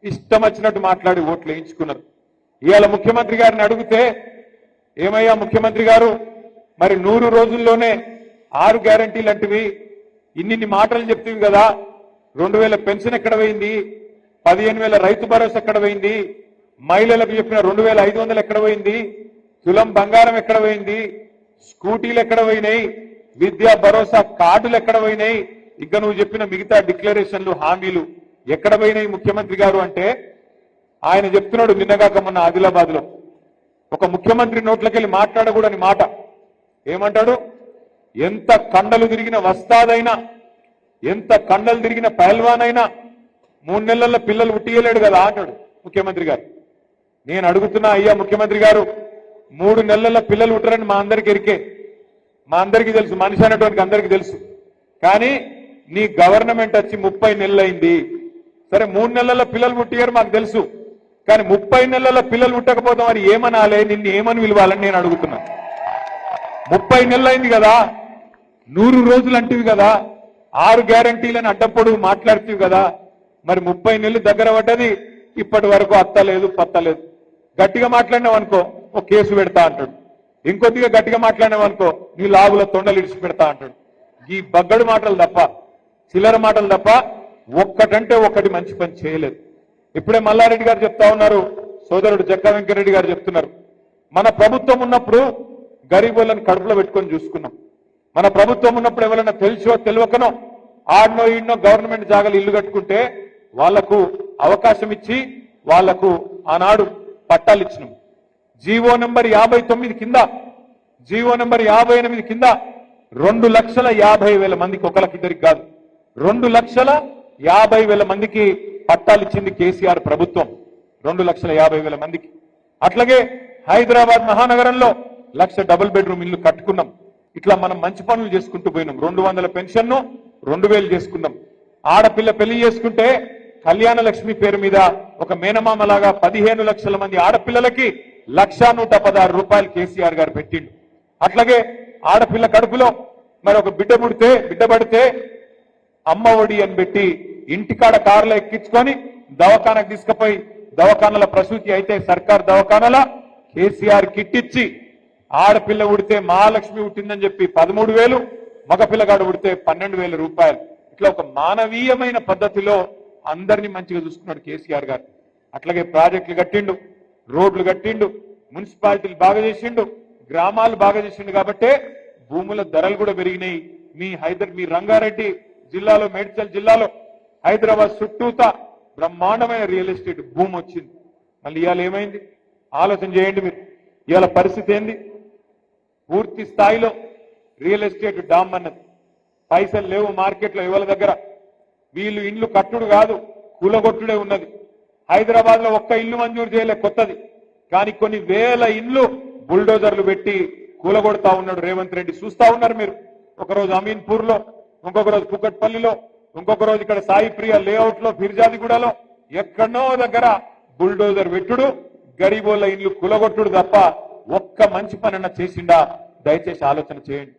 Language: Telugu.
ఇష్టం వచ్చినట్టు మాట్లాడి ఓట్లు వేయించుకున్నారు. ఇవాళ ముఖ్యమంత్రి గారిని అడిగితే ఏమయ్యా ముఖ్యమంత్రి గారు మరి 100 రోజుల్లోనే 6 గ్యారంటీలు అంటివి ఇన్ని మాటలు చెప్తీవి కదా 2000 పెన్షన్ ఎక్కడ పోయింది 15,000 రైతు భరోసా ఎక్కడ పోయింది మహిళలకు చెప్పిన 2500 ఎక్కడ పోయింది తులం బంగారం ఎక్కడ పోయింది స్కూటీలు ఎక్కడ పోయినాయి విద్యా భరోసా కార్డులు ఎక్కడ పోయినాయి ఇక నువ్వు చెప్పిన మిగతా డిక్లరేషన్లు హామీలు ఎక్కడ పోయినాయి ముఖ్యమంత్రి గారు అంటే ఆయన చెప్తున్నాడు నిన్నగాక మొన్న ఆదిలాబాద్ లో ఒక ముఖ్యమంత్రి నోట్లకెళ్ళి మాట్లాడకూడని మాట ఏమంటాడు ఎంత కండలు తిరిగిన వస్తాదైనా ఎంత కండలు తిరిగిన పహల్వానైనా 3 నెలల పిల్లలు ఉట్టియలేడు కదా అంటాడు ముఖ్యమంత్రి గారు. నేను అడుగుతున్నా అయ్యా ముఖ్యమంత్రి గారు 3 నెలల పిల్లలు ఉట్టరని మా అందరికి ఎరికే మా అందరికీ తెలుసు మనిషి అనేటువంటి అందరికీ తెలుసు. కానీ నీ గవర్నమెంట్ వచ్చి 30 నెలలు అయింది సరే 3 నెలల పిల్లలు పుట్టియారు మాకు తెలుసు కానీ 30 నెలల పిల్లలు పుట్టకపోతాం అని ఏమనాలే నిన్ను ఏమని పిలవాలని నేను అడుగుతున్నా. 30 నెలలు అయింది కదా 100 రోజులు అంటివి కదా 6 గ్యారంటీలను అడ్డపొడుగు మాట్లాడుతీవి కదా మరి 30 నెలలు దగ్గర పడ్డది ఇప్పటి వరకు అత్తలేదు పత్తలేదు. గట్టిగా మాట్లాడినావు అనుకో ఒక కేసు పెడతా అంటాడు ఇంకొద్దిగా గట్టిగా మాట్లాడినావు అనుకో నీ లాగుల తొండలు ఇడిచి పెడతా అంటాడు. ఈ బగ్గడు మాటలు తప్ప చిల్లర మాటలు తప్ప ఒక్కటంటే ఒక్కటి మంచి పని చేయలేదు. ఇప్పుడే మల్లారెడ్డి గారు చెప్తా ఉన్నారు సోదరుడు జక్కా వెంకరెడ్డి గారు చెప్తున్నారు మన ప్రభుత్వం ఉన్నప్పుడు గరీబులను కడుపులో పెట్టుకొని చూసుకున్నాం. మన ప్రభుత్వం ఉన్నప్పుడు ఎవరైనా తెలిసో తెలియకనో ఆడనో ఈడనో గవర్నమెంట్ జాగాలు ఇల్లు కట్టుకుంటే వాళ్లకు అవకాశం ఇచ్చి వాళ్లకు ఆనాడు పట్టాలు ఇచ్చినాం. జీవో నెంబర్ 59 కింద జీవో నెంబర్ 58 కింద 2,50,000 మందికి ఒకరికిద్దరికి కాదు 2,50,000 మందికి పట్టాలు ఇచ్చింది కేసీఆర్ ప్రభుత్వం 2,50,000 మందికి. అట్లాగే హైదరాబాద్ మహానగరంలో 1,00,000 డబుల్ బెడ్రూమ్ ఇల్లు కట్టుకున్నాం. ఇట్లా మనం మంచి పనులు చేసుకుంటూ పోయినాం. 200 పెన్షన్ 2,000 చేసుకున్నాం. ఆడపిల్ల పెళ్లి చేసుకుంటే కళ్యాణ లక్ష్మి పేరు మీద ఒక మేనమామలాగా 15 లక్షల మంది ఆడపిల్లలకి 1,116 రూపాయలు కేసీఆర్ గారు పెట్టిండు. అట్లాగే ఆడపిల్ల కడుపులో మరి ఒక బిడ్డ పడితే అమ్మ ఒడి అని పెట్టి ఇంటికాడ కార్లో ఎక్కించుకొని దవాఖానకు తీసుకుపోయి దవాఖానల ప్రసూతి అయితే సర్కార్ దవాఖానల కేసీఆర్ కిట్ ఇచ్చి ఆడపిల్ల ఉడితే మహాలక్ష్మి ఉట్టిందని చెప్పి 13,000 మగపిల్లగాడు ఉడితే 12,000 రూపాయలు. ఇట్లా ఒక మానవీయమైన పద్ధతిలో అందరినీ మంచిగా చూసుకున్నాడు కేసీఆర్ గారు. అట్లాగే ప్రాజెక్టులు కట్టిండు రోడ్లు కట్టిండు మున్సిపాలిటీలు బాగా చేసిండు గ్రామాలు బాగా చేసిండు కాబట్టే భూముల ధరలు కూడా పెరిగినాయి. మీ రంగారెడ్డి జిల్లాలో మేడ్చల్ జిల్లాలో హైదరాబాద్ చుట్టూతా బ్రహ్మాండమైన రియల్ ఎస్టేట్ భూమి వచ్చింది. మళ్ళీ ఇవాళ ఏమైంది ఆలోచన చేయండి మీరు. ఇవాళ పరిస్థితి ఏంది పూర్తి స్థాయిలో రియల్ ఎస్టేట్ డామ్ అన్నది పైసలు లేవు మార్కెట్లో ఇవాళ దగ్గర వీళ్ళు ఇండ్లు కట్టుడు కాదు కూలగొట్టుడే ఉన్నది. హైదరాబాద్ లో ఒక్క ఇల్లు మంజూరు చేయలే కొత్తది కానీ కొన్ని వేల ఇండ్లు బుల్డోజర్లు పెట్టి కూలగొడతా ఉన్నాడు రేవంత్ రెడ్డి. చూస్తా ఉన్నారు మీరు. ఒకరోజు అమీన్పూర్ లో ఇంకొక రోజు కుకట్పల్లిలో ఇంకొక రోజు ఇక్కడ సాయి ప్రియ లేఅవుట్ లో ఫిర్జాదిగూడలో ఎక్కడో దగ్గర బుల్డోజర్ పెట్టుడు గరీబోళ్ళ ఇండ్లు కూలగొట్టుడు తప్ప ఒక్క మంచి పనన్నా చేసిండా దయచేసి ఆలోచన చేయండి.